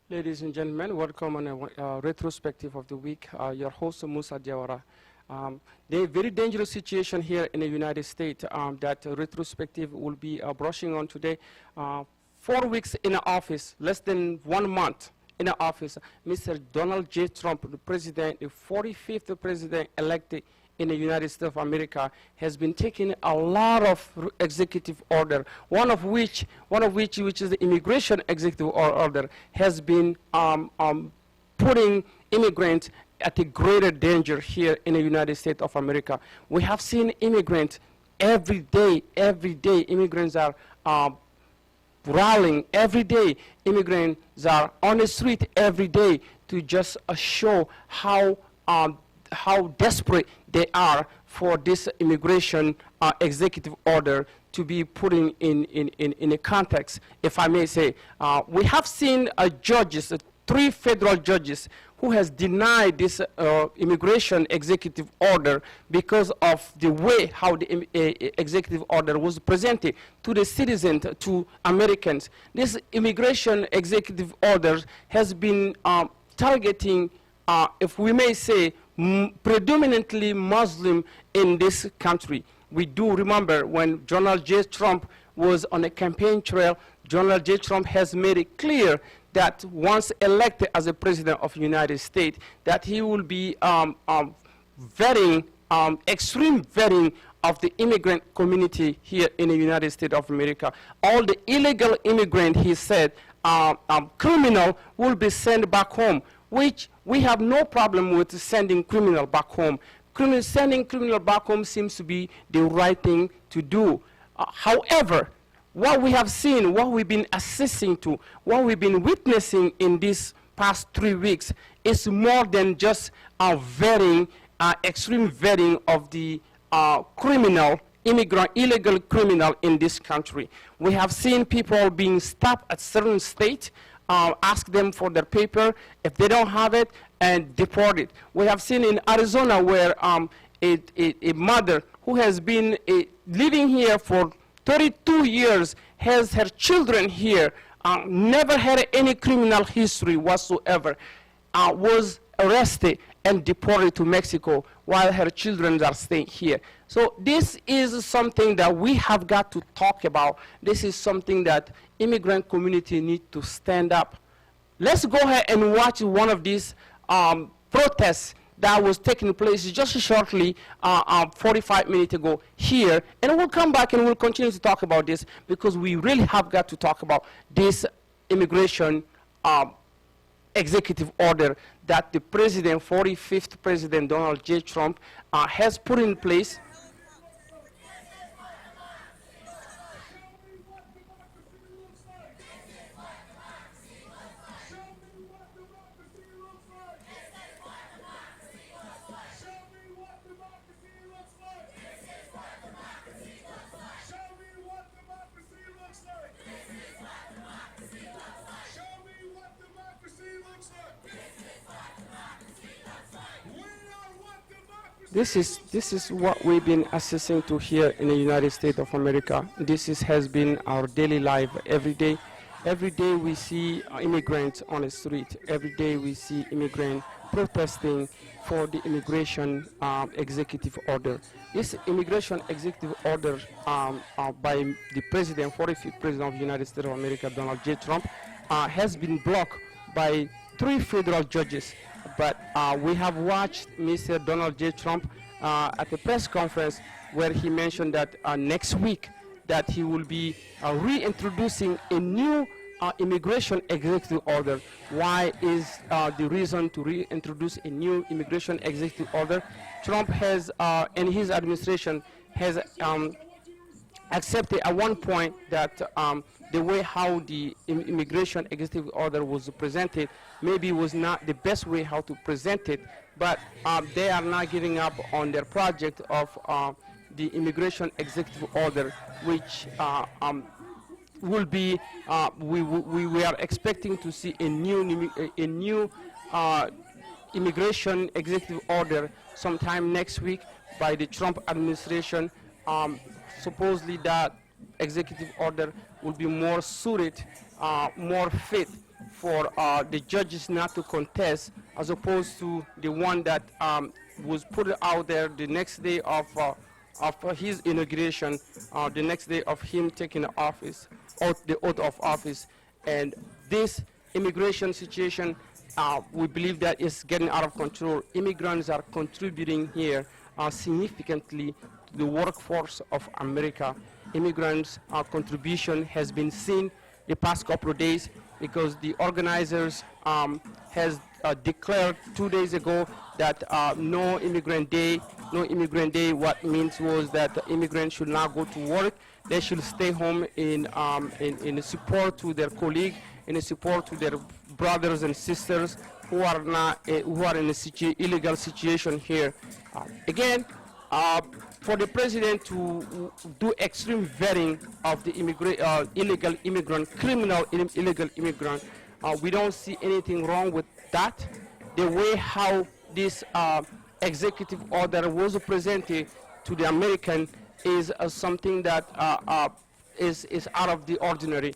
Ladies and gentlemen, welcome on a retrospective of the week. Your host, Musa Diawara. The very dangerous situation here in the United States that retrospective will be brushing on today. 4 weeks in the office, less than 1 month in the office, Mr. Donald J. Trump, the president, the 45th president elected in the United States of America, has been taking a lot of executive order. One of which is the immigration executive order, has been putting immigrants at a greater danger here in the United States of America. We have seen immigrants every day. Immigrants are rallying every day. Immigrants are on the street every day to just show how desperate they are for this immigration executive order to be putting in a context, if I may say. We have seen judges, 3 federal judges, who has denied this immigration executive order because of the way how the executive order was presented to the citizens, to Americans. This immigration executive order has been targeting, if we may say, predominantly Muslim in this country. We do remember when Donald J. Trump was on a campaign trail, Donald J. Trump has made it clear that once elected as a president of the United States, that he will be vetting, extreme vetting of the immigrant community here in the United States of America. All the illegal immigrants, he said, criminal will be sent back home, which we have no problem with sending criminal back home. Sending criminal back home seems to be the right thing to do. However, what we have seen, what we've been assisting to, what we've been witnessing in these past 3 weeks is more than just vetting, extreme vetting of the illegal criminal in this country. We have seen people being stopped at certain states, ask them for their paper. If they don't have it, and deport it. We have seen in Arizona where a mother who has been living here for 32 years, has her children here, never had any criminal history whatsoever, was arrested and deported to Mexico while her children are staying here. So this is something that we have got to talk about. This is something that immigrant community need to stand up. Let's go ahead and watch one of these protests that was taking place just shortly 45 minutes ago here, and we'll come back and we'll continue to talk about this because we really have got to talk about this immigration executive order that the president, 45th president Donald J. Trump, has put in place. This is what we've been assessing to here in the United States of America. Has been our daily life every day. Every day we see immigrants on the street. Every day we see immigrants protesting for the immigration executive order. This immigration executive order by the president, 45th president of the United States of America, Donald J. Trump, has been blocked by 3 federal judges. But we have watched Mr. Donald J. Trump at a press conference where he mentioned that next week that he will be reintroducing a new immigration executive order. Why is the reason to reintroduce a new immigration executive order? Trump has, and his administration has accepted at one point that the way how the immigration executive order was presented maybe was not the best way how to present it, but they are not giving up on their project of the immigration executive order, which will be, we are expecting to see a new immigration executive order sometime next week by the Trump administration. Supposedly that executive order will be more suited, more fit for the judges not to contest, as opposed to the one that was put out there the next day of his inauguration, the next day of him taking the office, the oath of office. And this immigration situation, we believe that is getting out of control. Immigrants are contributing here significantly to the workforce of America. Immigrants' contribution has been seen the past couple of days, because the organizers has declared 2 days ago that no immigrant day. No immigrant day, what means was that the immigrants should not go to work. They should stay home in support to their colleague, in support to their brothers and sisters who are not who are in a illegal situation here. Again, for the president to do extreme vetting of the illegal immigrant, criminal illegal immigrant, we don't see anything wrong with that. The way how this executive order was presented to the American is something that is out of the ordinary.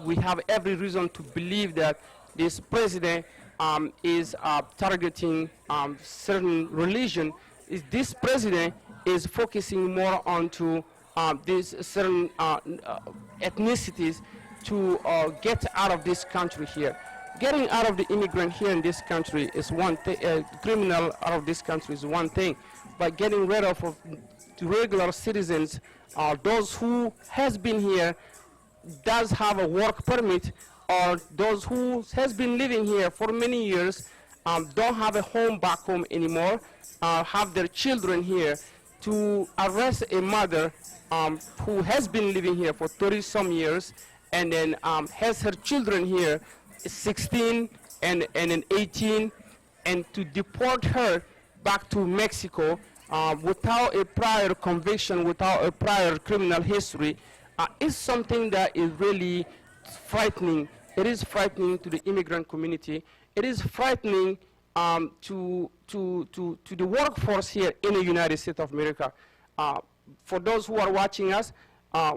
We have every reason to believe that this president is targeting certain religion. This president is focusing more onto these certain ethnicities to get out of this country here. Getting out of the immigrant here in this country is one thing, criminal out of this country is one thing, but getting rid of the regular citizens, those who has been here, does have a work permit, or those who has been living here for many years, don't have a home back home anymore, have their children here, to arrest a mother who has been living here for 30-some years, and then has her children here, 16 and 18, and to deport her back to Mexico without a prior conviction, without a prior criminal history, is something that is really frightening. It is frightening to the immigrant community. It is frightening to the workforce here in the United States of America. For those who are watching us,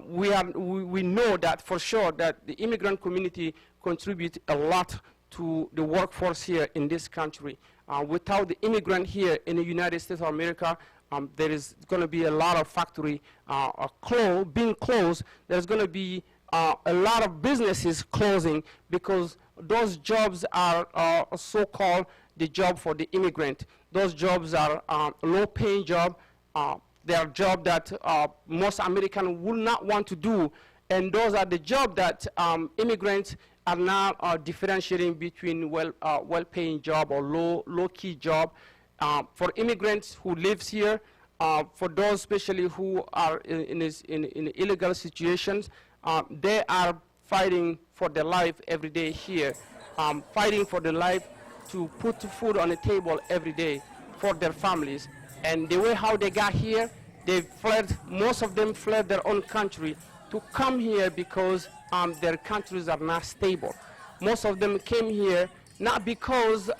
we know that for sure that the immigrant community contributes a lot to the workforce here in this country. Without the immigrant here in the United States of America, there is going to be a lot of factory being closed. There's going to be a lot of businesses closing, because those jobs are so-called the job for the immigrant. Those jobs are low-paying jobs. They are jobs that most Americans would not want to do, and those are the jobs that immigrants are now differentiating between well-paying job or low-key job. For immigrants who lives here, for those especially who are in illegal situations, they are fighting for their life every day here, fighting for their life to put food on the table every day for their families. And the way how they got here, they fled, most of them fled their own country to come here because their countries are not stable. Most of them came here not because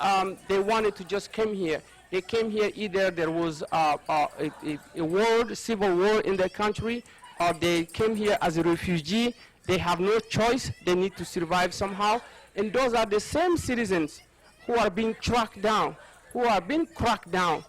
they wanted to just come here. They came here either there was a civil war in their country, or they came here as a refugee. They have no choice. They need to survive somehow. And those are the same citizens who are being tracked down, who are being cracked down,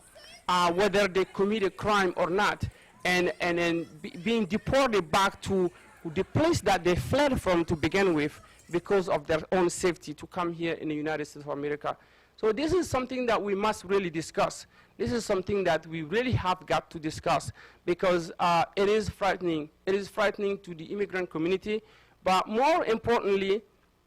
whether they commit a crime or not, and then being deported back to the place that they fled from to begin with because of their own safety to come here in the United States of America. So this is something that we must really discuss. This is something that we really have got to discuss, because it is frightening. It is frightening to the immigrant community, but more importantly,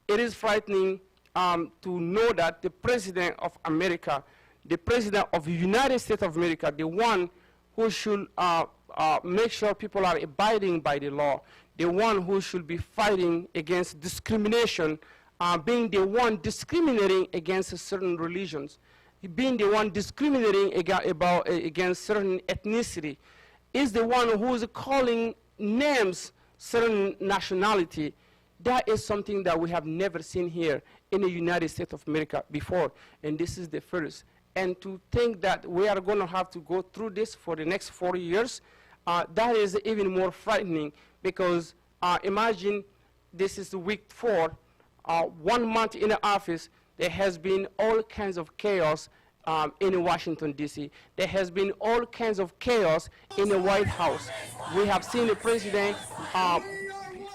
it is frightening to know that the President of America, the President of the United States of America, the one who should make sure people are abiding by the law, the one who should be fighting against discrimination, being the one discriminating against certain religions, being the one discriminating against certain ethnicity, is the one who is calling names certain nationality. That is something that we have never seen here in the United States of America before, and this is the first. And to think that we are going to have to go through this for the next 40 years, that is even more frightening, because imagine this is week 4. 1 month in the office, there has been all kinds of chaos in Washington, D.C. There has been all kinds of chaos in the White House. We have seen the president,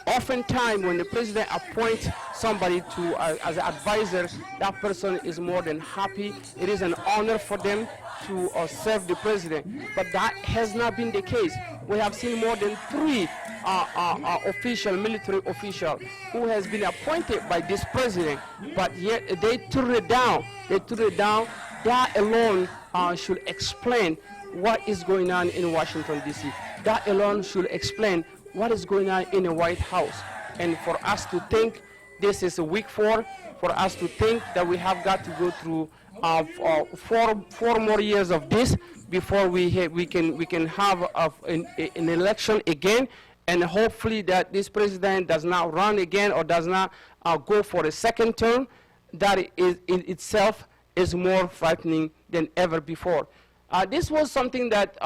oftentimes when the president appoints somebody to as an advisor, that person is more than happy. It is an honor for them to serve the president. But that has not been the case. We have seen more than 3 military official who has been appointed by this president, but yet they turned it down. They turned it down. That alone should explain what is going on in Washington, D.C. That alone should explain what is going on in the White House. And for us to think this is a week 4, for us to think that we have got to go through 4 more years of this before we can have an election again, and hopefully that this president does not run again or does not go for a second term, that is in itself is more frightening than ever before. This was something that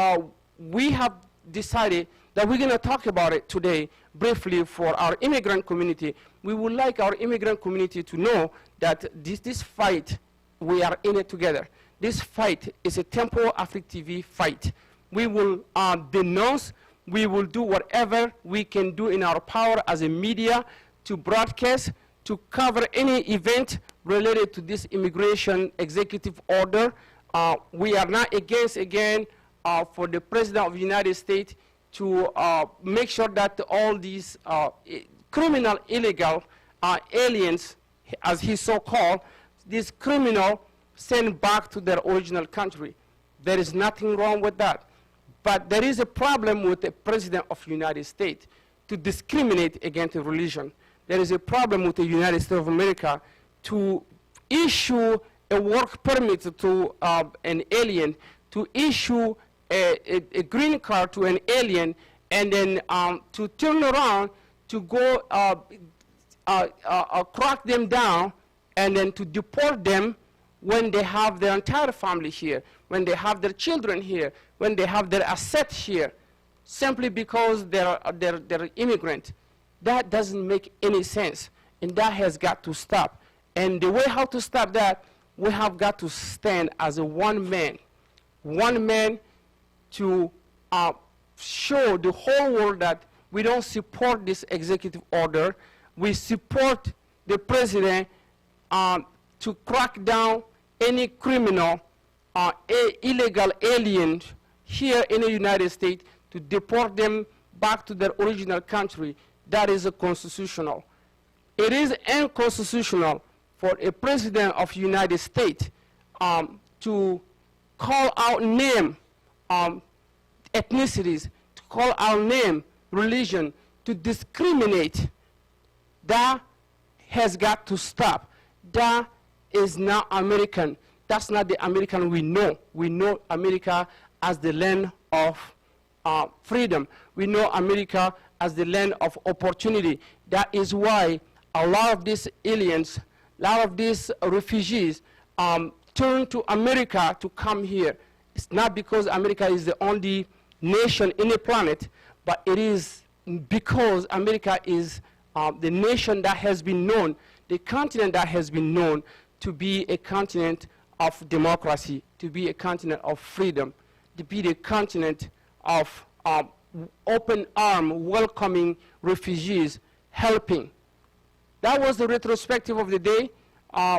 we have decided that we're going to talk about it today briefly for our immigrant community. We would like our immigrant community to know that this fight, we are in it together. This fight is a Tempo Afric TV fight. We will denounce, we will do whatever we can do in our power as a media to broadcast, to cover any event related to this immigration executive order. We are not against, again, for the President of the United States to make sure that all these criminal, illegal aliens, as he's so-called, these criminals sent back to their original country. There is nothing wrong with that. But there is a problem with the President of the United States to discriminate against a religion. There is a problem with the United States of America to issue a work permit to an alien, to issue a green card to an alien, and then to turn around to go crack them down and then to deport them when they have their entire family here, when they have their children here, when they have their assets here, simply because they're immigrant. That doesn't make any sense, and that has got to stop. And the way how to stop that, we have got to stand as a one man to show the whole world that we don't support this executive order. We support the president to crack down any criminal, illegal alien here in the United States, to deport them back to their original country. That is constitutional. It is unconstitutional for a president of the United States to call out name ethnicities, to call out name religion, to discriminate. That has got to stop. That is not American. That's not the American we know. We know America as the land of freedom. We know America as the land of opportunity. That is why a lot of these aliens, a lot of these refugees turn to America to come here. It's not because America is the only nation in the planet, but it is because America is the nation that has been known, the continent that has been known to be a continent of democracy, to be a continent of freedom, to be the continent of open arm, welcoming refugees, helping. That was the retrospective of the day.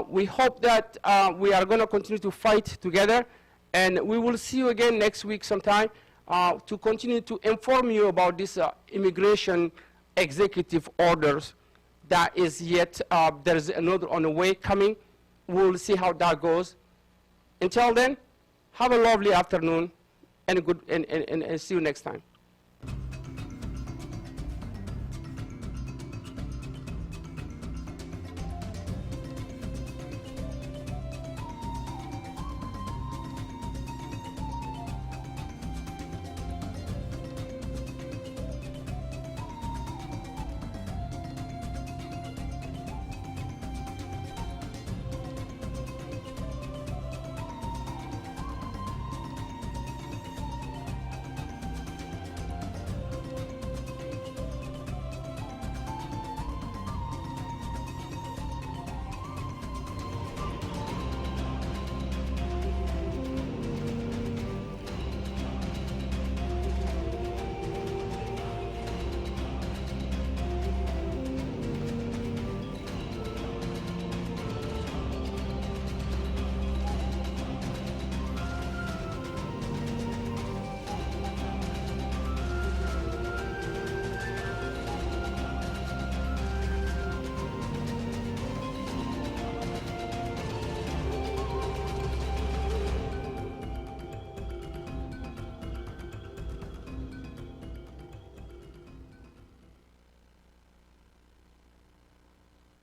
We hope that we are going to continue to fight together, and we will see you again next week sometime to continue to inform you about this immigration executive orders that is yet, there's another on the way coming. We'll see how that goes. Until then, have a lovely afternoon and see you next time.